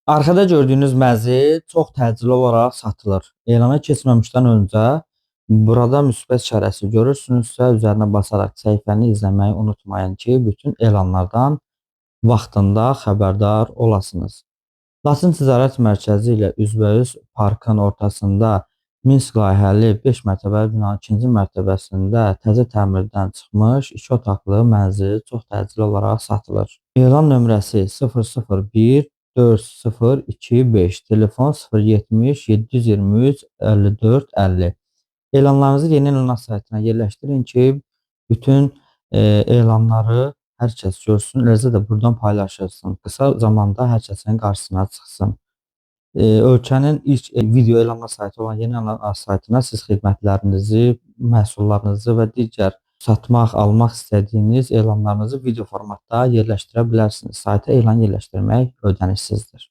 Arkada gördüyünüz məzil çox təcili olaraq satılır. Elana keçməmişdən öncə burada müsbət işarəsi görürsünüzsə, üzərinə basaraq səhifəni izləməyi unutmayın ki, bütün elanlardan vaxtında xəbərdar olasınız. Laçın Ticarət Mərkəzi ilə üzbəüz parkın ortasında Minsk layihəli 5 mərtəbəli binanın ikinci mərtəbəsində təzə təmirdən çıxmış 2 otaqlı mənzil çox təcili olaraq satılır. Elan nömrəsi 001 4025, telefon 070 723 54 50. Elanlarınızı Yeni Elanlar saytına yerləşdirin ki, bütün elanları hər kəs görsün, eləcə də buradan paylaşılsın. Qısa zamanda hər kəsin qarşısına çıxsın. Ölkənin ilk video elanlar saytı olan Yeni Elanlar saytına siz xidmətlərinizi, məhsullarınızı və digər satmaq, almaq istədiyiniz elanlarınızı video formatda yerləşdirə bilərsiniz. Sayta elan yerləşdirmək ödənişsizdir.